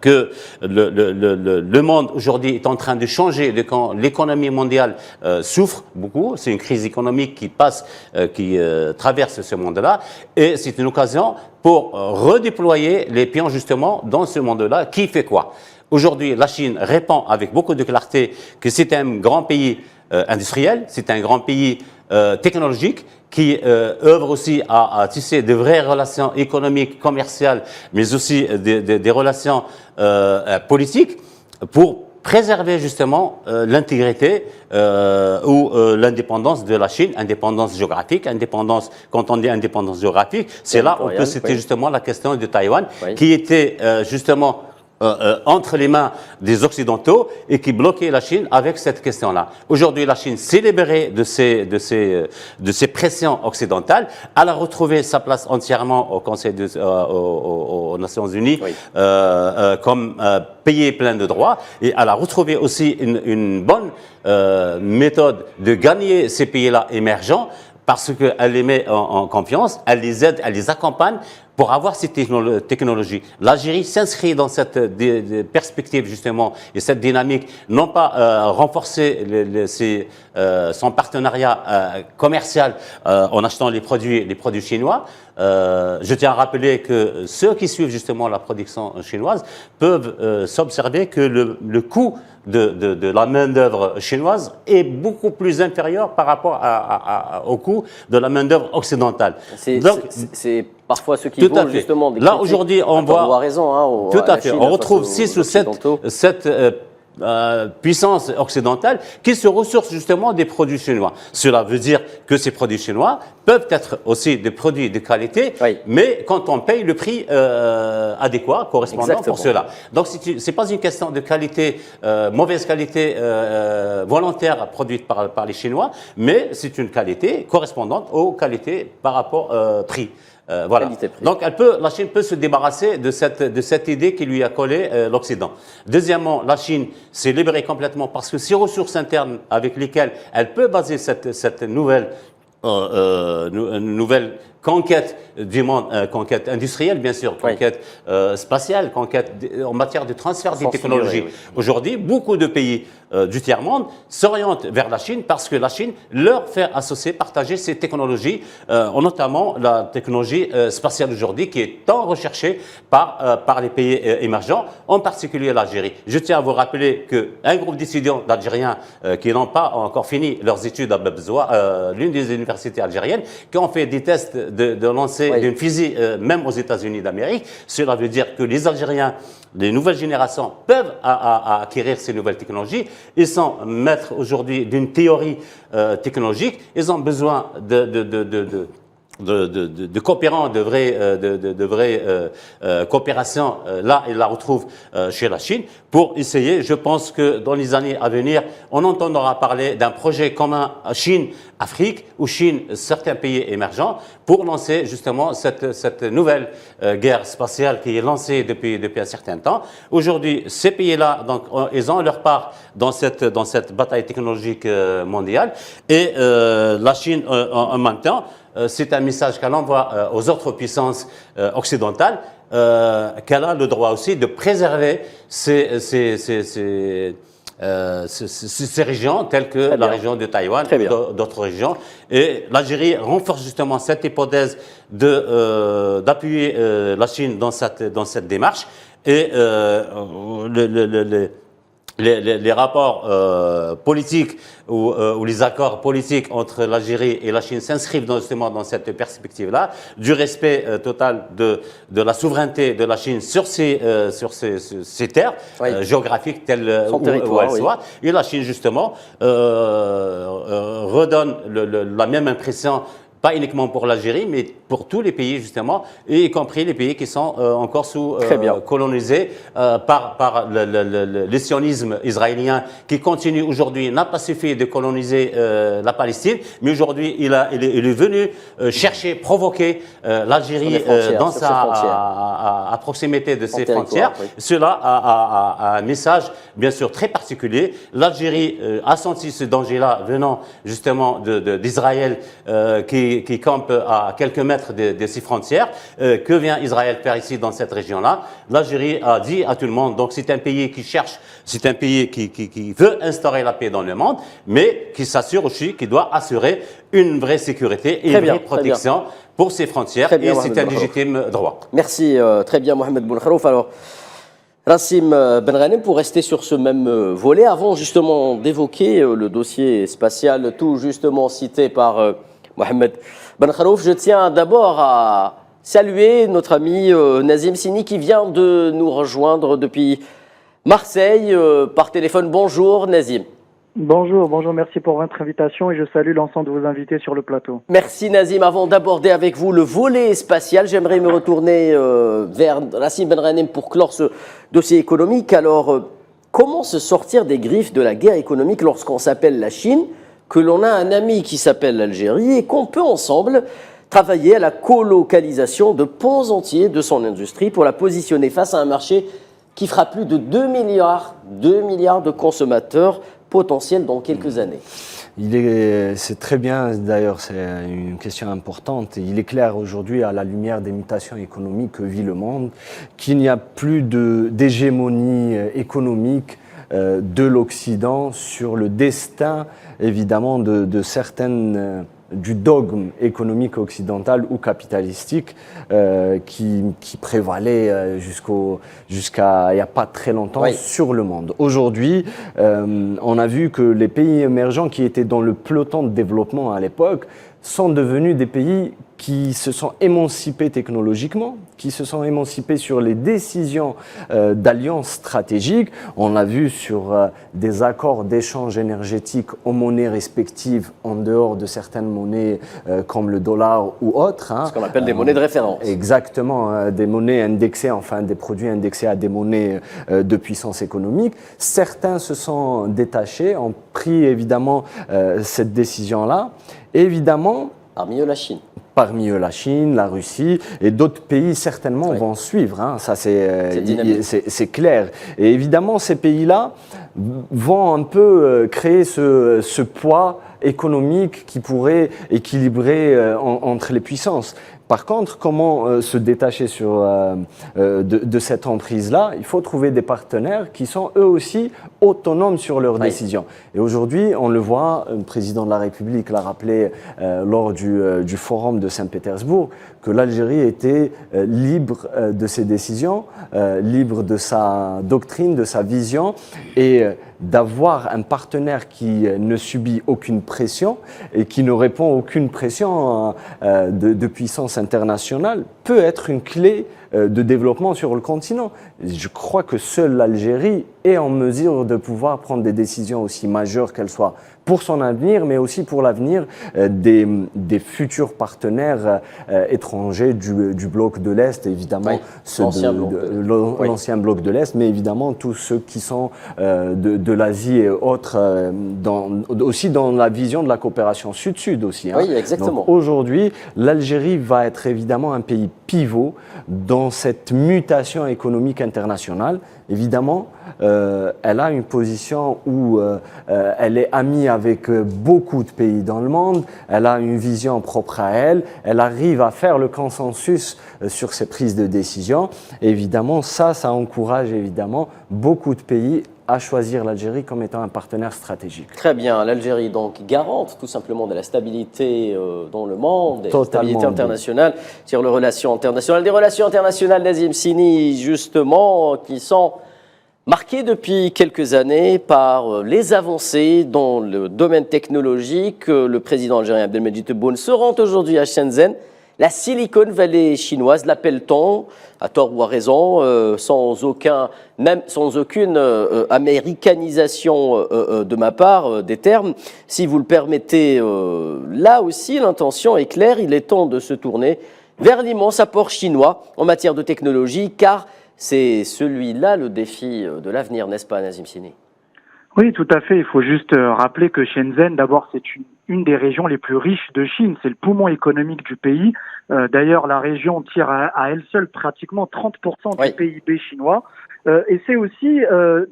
[SPEAKER 3] Que le monde aujourd'hui est en train de changer, l'économie mondiale souffre beaucoup, c'est une crise économique qui traverse ce monde-là, et c'est une occasion pour redéployer les pions justement dans ce monde-là. Qui fait quoi? Aujourd'hui, la Chine répond avec beaucoup de clarté que c'est un grand pays industriel, c'est un grand pays technologique, qui œuvre aussi à tisser de vraies relations économiques, commerciales, mais aussi des relations politiques pour préserver justement l'intégrité ou l'indépendance de la Chine, indépendance géographique, indépendance, quand on dit indépendance géographique, c'est là où on peut citer justement la question de Taïwan, qui était justement entre les mains des Occidentaux et qui bloquait la Chine avec cette question-là. Aujourd'hui, la Chine s'est libérée de ces pressions occidentales. Elle a retrouvé sa place entièrement au Conseil aux Nations Unies comme pays plein de droits, et elle a retrouvé aussi une bonne méthode de gagner ces pays-là émergents parce qu'elle les met en confiance, elle les aide, elle les accompagne pour avoir ces technologies. L'Algérie s'inscrit dans cette perspective justement et cette dynamique, non pas renforcer son partenariat commercial en achetant les produits chinois. Je tiens à rappeler que ceux qui suivent justement la production chinoise peuvent s'observer que le coût de la main-d'œuvre chinoise est beaucoup plus inférieur par rapport au coût de la main-d'œuvre occidentale.
[SPEAKER 1] C'est parfois ce qui vaut justement des
[SPEAKER 3] là aujourd'hui on voit
[SPEAKER 1] raison,
[SPEAKER 3] tout à fait. On retrouve 6 ou 7 puissance occidentale qui se ressource justement des produits chinois. Cela veut dire que ces produits chinois peuvent être aussi des produits de qualité, mais quand on paye le prix adéquat, correspondant pour cela. Donc c'est pas une question de qualité, mauvaise qualité volontaire produite par les Chinois, mais c'est une qualité correspondante aux qualités par rapport prix. Voilà. Donc la Chine peut se débarrasser de cette idée qui lui a collé l'Occident. Deuxièmement, la Chine s'est libérée complètement parce que ses ressources internes avec lesquelles elle peut baser cette nouvelle conquête du monde, conquête industrielle bien sûr, conquête spatiale, conquête en matière de transfert des technologies. Aujourd'hui, beaucoup de pays du tiers-monde s'orientent vers la Chine parce que la Chine leur fait associer, partager ces technologies, notamment la technologie spatiale aujourd'hui qui est tant recherchée par les pays émergents, en particulier l'Algérie. Je tiens à vous rappeler qu'un groupe d'étudiants d'Algériens qui n'ont pas encore fini leurs études à Bebzoua, l'une des universités algériennes, qui ont fait des tests de lancer d'une fusée même aux États-Unis d'Amérique. Cela veut dire que les Algériens, les nouvelles générations peuvent acquérir ces nouvelles technologies. Ils sont maîtres aujourd'hui d'une théorie technologique. Ils ont besoin de coopérants, de vraies coopérations, là, ils la retrouvent chez la Chine, pour essayer, je pense que dans les années à venir, on entendra parler d'un projet commun Chine-Afrique ou Chine, certains pays émergents, pour lancer justement cette nouvelle guerre spatiale qui est lancée depuis un certain temps. Aujourd'hui, ces pays-là, donc, ils ont leur part dans cette bataille technologique mondiale, et la Chine, en même temps, c'est un message qu'elle envoie aux autres puissances occidentales, qu'elle a le droit aussi de préserver ces régions telles que la région de Taïwan et d'autres régions. Et l'Algérie renforce justement cette hypothèse d'appuyer la Chine dans cette démarche. Et les rapports politiques ou les accords politiques entre l'Algérie et la Chine s'inscrivent justement dans cette perspective-là, du respect total de la souveraineté de la Chine sur ces terres géographiques telles où elles soient. Et la Chine, justement, redonne la même impression, pas uniquement pour l'Algérie, mais pour tous les pays, justement, y compris les pays qui sont encore colonisés par le sionisme israélien, qui continue aujourd'hui, n'a pas suffi de coloniser la Palestine, mais aujourd'hui, il est venu chercher, provoquer l'Algérie à proximité de ses frontières. Cela a un message, bien sûr, très particulier. L'Algérie a senti ce danger-là venant, justement, d'Israël, qui campe à quelques mètres de ses frontières. Que vient Israël faire ici dans cette région-là? L'Algérie a dit à tout le monde, donc c'est un pays qui cherche, c'est un pays qui veut instaurer la paix dans le monde, mais qui s'assure aussi, qui doit assurer une vraie sécurité et une vraie protection pour ses frontières, et c'est un légitime droit.
[SPEAKER 1] Merci, très bien Mohamed Boulkharouf. Alors, Rassim Benranem, pour rester sur ce même volet, avant justement d'évoquer le dossier spatial tout justement cité par Mohamed Boulkharouf, je tiens d'abord à saluer notre ami Nazim Sini qui vient de nous rejoindre depuis Marseille par téléphone. Bonjour Nazim.
[SPEAKER 6] Bonjour, merci pour votre invitation et je salue l'ensemble de vos invités sur le plateau.
[SPEAKER 1] Merci Nazim. Avant d'aborder avec vous le volet spatial, j'aimerais me retourner vers Rassim Benranem pour clore ce dossier économique. Alors, comment se sortir des griffes de la guerre économique lorsqu'on s'appelle la Chine, que l'on a un ami qui s'appelle l'Algérie et qu'on peut ensemble travailler à la colocalisation de pans entiers de son industrie pour la positionner face à un marché qui fera plus de 2 milliards de consommateurs potentiels dans quelques années?
[SPEAKER 4] C'est très bien, d'ailleurs, c'est une question importante. Il est clair aujourd'hui, à la lumière des mutations économiques que vit le monde, qu'il n'y a plus d'hégémonie économique de l'Occident sur le destin, évidemment, de certaines du dogme économique occidental ou capitalistique qui prévalait jusqu'à il n'y a pas très longtemps sur le monde. Aujourd'hui, on a vu que les pays émergents qui étaient dans le peloton de développement à l'époque sont devenus des pays qui se sont émancipés technologiquement, qui se sont émancipés sur les décisions d'alliances stratégiques. On l'a vu sur des accords d'échange énergétique aux monnaies respectives en dehors de certaines monnaies comme le dollar ou autres.
[SPEAKER 1] Ce qu'on appelle des monnaies de référence.
[SPEAKER 4] Exactement, des monnaies indexées, enfin des produits indexés à des monnaies de puissance économique. Certains se sont détachés, ont pris évidemment cette décision-là. Évidemment,
[SPEAKER 1] parmi eux la Chine.
[SPEAKER 4] Parmi eux la Chine, la Russie et d'autres pays certainement vont suivre. Hein. Ça c'est clair. Et évidemment ces pays-là vont un peu créer ce poids économique qui pourrait équilibrer entre les puissances. Par contre, comment se détacher de cette emprise-là? Il faut trouver des partenaires qui sont eux aussi autonomes sur leurs décisions. Et aujourd'hui, on le voit, le président de la République l'a rappelé lors du forum de Saint-Pétersbourg, que l'Algérie était libre de ses décisions, libre de sa doctrine, de sa vision, et d'avoir un partenaire qui ne subit aucune pression et qui ne répond à aucune pression de puissance internationale peut être une clé de développement sur le continent. Je crois que seule l'Algérie est en mesure de pouvoir prendre des décisions aussi majeures qu'elles soient pour son avenir, mais aussi pour l'avenir des futurs partenaires étrangers du bloc de l'Est, évidemment l'ancien bloc de l'Est, mais évidemment tous ceux qui sont de l'Asie et autres, aussi dans la vision de la coopération Sud-Sud aussi. Hein.
[SPEAKER 1] Oui, exactement.
[SPEAKER 4] Donc aujourd'hui, l'Algérie va être évidemment un pays pivot dans dans cette mutation économique internationale. Évidemment, elle a une position où elle est amie avec beaucoup de pays dans le monde, elle a une vision propre à elle, elle arrive à faire le consensus sur ses prises de décision. Et évidemment, ça encourage évidemment beaucoup de pays à choisir l'Algérie comme étant un partenaire stratégique.
[SPEAKER 1] Très bien, l'Algérie donc garante tout simplement de la stabilité dans le monde, et de la stabilité internationale sur les relations internationales. Des relations internationales, Nazim Sini, justement, qui sont marquées depuis quelques années par les avancées dans le domaine technologique. Le président algérien Abdelmejid Tebboune se rend aujourd'hui à Shenzhen, la Silicon Valley chinoise, l'appelle-t-on, à tort ou à raison, sans aucune américanisation de ma part des termes. Si vous le permettez, là aussi l'intention est claire, il est temps de se tourner vers l'immense apport chinois en matière de technologie, car c'est celui-là le défi de l'avenir, n'est-ce pas, Nazim Sini?
[SPEAKER 6] Oui, tout à fait. Il faut juste rappeler que Shenzhen, d'abord, c'est une des régions les plus riches de Chine. C'est le poumon économique du pays. D'ailleurs, la région tire à elle seule pratiquement 30% du PIB chinois. Et c'est aussi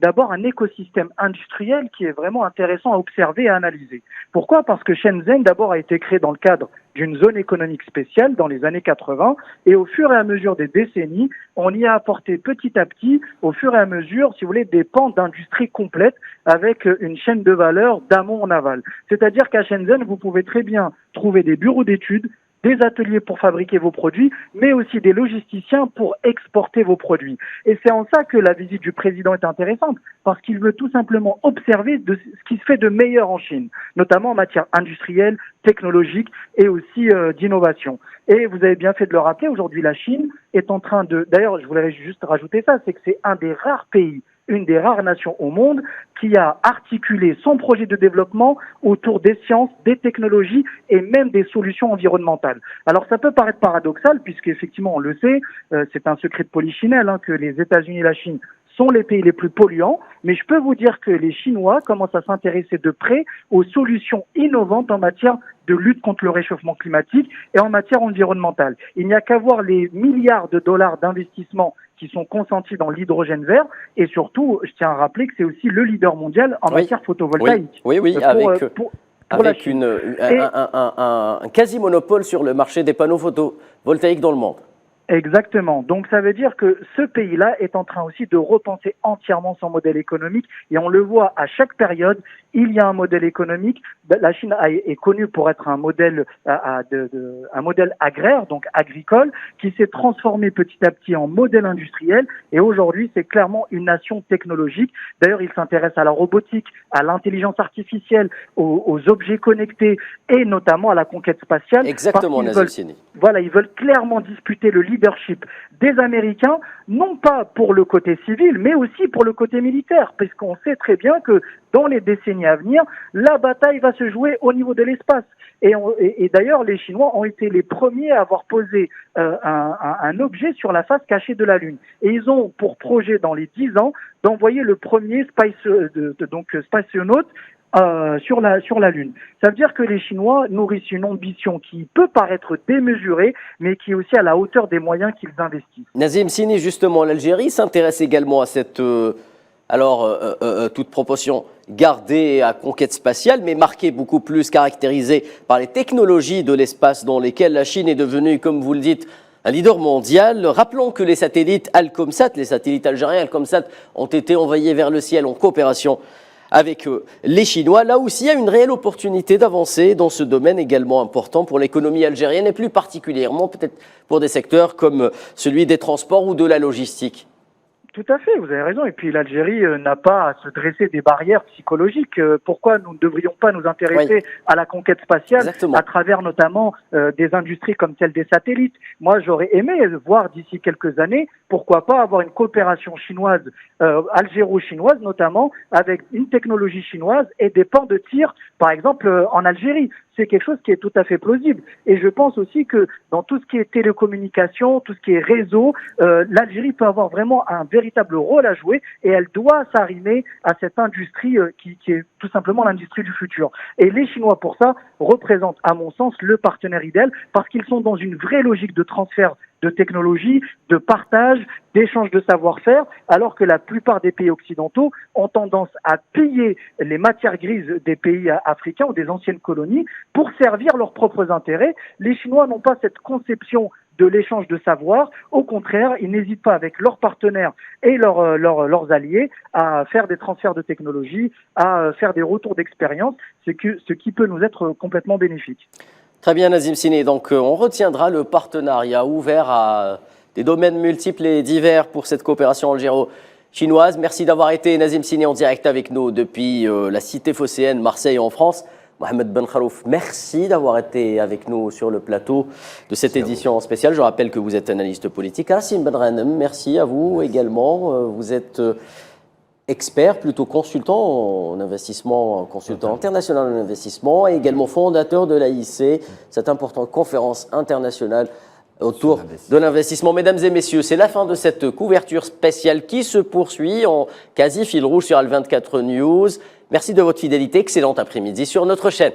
[SPEAKER 6] d'abord un écosystème industriel qui est vraiment intéressant à observer et à analyser. Pourquoi? Parce que Shenzhen, d'abord, a été créé dans le cadre d'une zone économique spéciale dans les années 80, et au fur et à mesure des décennies, on y a apporté petit à petit, au fur et à mesure, si vous voulez, des pans d'industrie complète avec une chaîne de valeur d'amont en aval. C'est-à-dire qu'à Shenzhen, vous pouvez très bien trouver des bureaux d'études, des ateliers pour fabriquer vos produits, mais aussi des logisticiens pour exporter vos produits. Et c'est en ça que la visite du président est intéressante, parce qu'il veut tout simplement observer ce qui se fait de meilleur en Chine, notamment en matière industrielle, technologique et aussi d'innovation. Et vous avez bien fait de le rappeler, aujourd'hui la Chine est en train de... D'ailleurs, je voulais juste rajouter ça, c'est que c'est un des rares pays, une des rares nations au monde qui a articulé son projet de développement autour des sciences, des technologies et même des solutions environnementales. Alors ça peut paraître paradoxal puisqu'effectivement on le sait, c'est un secret de polichinelle que les États-Unis et la Chine sont les pays les plus polluants, mais je peux vous dire que les Chinois commencent à s'intéresser de près aux solutions innovantes en matière de lutte contre le réchauffement climatique et en matière environnementale. Il n'y a qu'à voir les milliards de dollars d'investissement qui sont consentis dans l'hydrogène vert, et surtout, je tiens à rappeler que c'est aussi le leader mondial en matière photovoltaïque.
[SPEAKER 1] Oui, avec un quasi-monopole sur le marché des panneaux photovoltaïques dans le monde.
[SPEAKER 6] Exactement. Donc ça veut dire que ce pays-là est en train aussi de repenser entièrement son modèle économique, et on le voit à chaque période, il y a un modèle économique. La Chine est connue pour être un modèle un modèle agraire, donc agricole, qui s'est transformé petit à petit en modèle industriel, et aujourd'hui c'est clairement une nation technologique. D'ailleurs, il s'intéresse à la robotique, à l'intelligence artificielle, aux objets connectés et notamment à la conquête spatiale.
[SPEAKER 1] Exactement, Nazim Sini.
[SPEAKER 6] Voilà, ils veulent clairement disputer le leadership des Américains, non pas pour le côté civil, mais aussi pour le côté militaire, puisqu'on sait très bien que dans les décennies à venir, la bataille va se jouer au niveau de l'espace. Et d'ailleurs, les Chinois ont été les premiers à avoir posé un objet sur la face cachée de la Lune. Et ils ont pour projet, dans les 10 ans, d'envoyer le premier spationaute sur la Lune. Ça veut dire que les Chinois nourrissent une ambition qui peut paraître démesurée, mais qui est aussi à la hauteur des moyens qu'ils investissent.
[SPEAKER 1] Nazim Sini, justement, l'Algérie s'intéresse également à cette, toute proportion gardée à conquête spatiale, mais marquée beaucoup plus, caractérisée par les technologies de l'espace dans lesquelles la Chine est devenue, comme vous le dites, un leader mondial. Rappelons que les satellites Alcomsat, les satellites algériens Alcomsat, ont été envoyés vers le ciel en coopération avec les Chinois. Là aussi, il y a une réelle opportunité d'avancer dans ce domaine également important pour l'économie algérienne et plus particulièrement peut-être pour des secteurs comme celui des transports ou de la logistique.
[SPEAKER 6] Tout à fait, vous avez raison. Et puis l'Algérie n'a pas à se dresser des barrières psychologiques. Pourquoi nous ne devrions pas nous intéresser à la conquête spatiale à travers notamment des industries comme celle des satellites? Moi, j'aurais aimé voir d'ici quelques années, pourquoi pas avoir une coopération chinoise, algéro-chinoise notamment, avec une technologie chinoise et des pans de tir, par exemple en Algérie. C'est quelque chose qui est tout à fait plausible. Et je pense aussi que dans tout ce qui est télécommunication, tout ce qui est réseau, l'Algérie peut avoir vraiment un véritable rôle à jouer, et elle doit s'arrimer à cette industrie qui est tout simplement l'industrie du futur. Et les Chinois, pour ça, représentent, à mon sens, le partenaire idéal, parce qu'ils sont dans une vraie logique de transfert de technologie, de partage, d'échange de savoir-faire, alors que la plupart des pays occidentaux ont tendance à piller les matières grises des pays africains ou des anciennes colonies pour servir leurs propres intérêts. Les Chinois n'ont pas cette conception de l'échange de savoir. Au contraire, ils n'hésitent pas avec leurs partenaires et leurs alliés à faire des transferts de technologie, à faire des retours d'expérience, ce qui peut nous être complètement bénéfique.
[SPEAKER 1] Très bien, Nazim Siné. Donc, on retiendra le partenariat ouvert à des domaines multiples et divers pour cette coopération algéro-chinoise. Merci d'avoir été, Nazim Siné, en direct avec nous depuis la cité phocéenne, Marseille, en France. Mohamed Ben Kharouf, merci d'avoir été avec nous sur le plateau de cette édition spéciale. Je rappelle que vous êtes analyste politique. Racine Benranem, merci à vous également. Vous êtes expert, plutôt consultant en investissement, consultant international en investissement et également fondateur de l'AIC, cette importante conférence internationale autour de l'investissement. Mesdames et messieurs, c'est la fin de cette couverture spéciale qui se poursuit en quasi fil rouge sur Al24 News. Merci de votre fidélité. Excellent après-midi sur notre chaîne.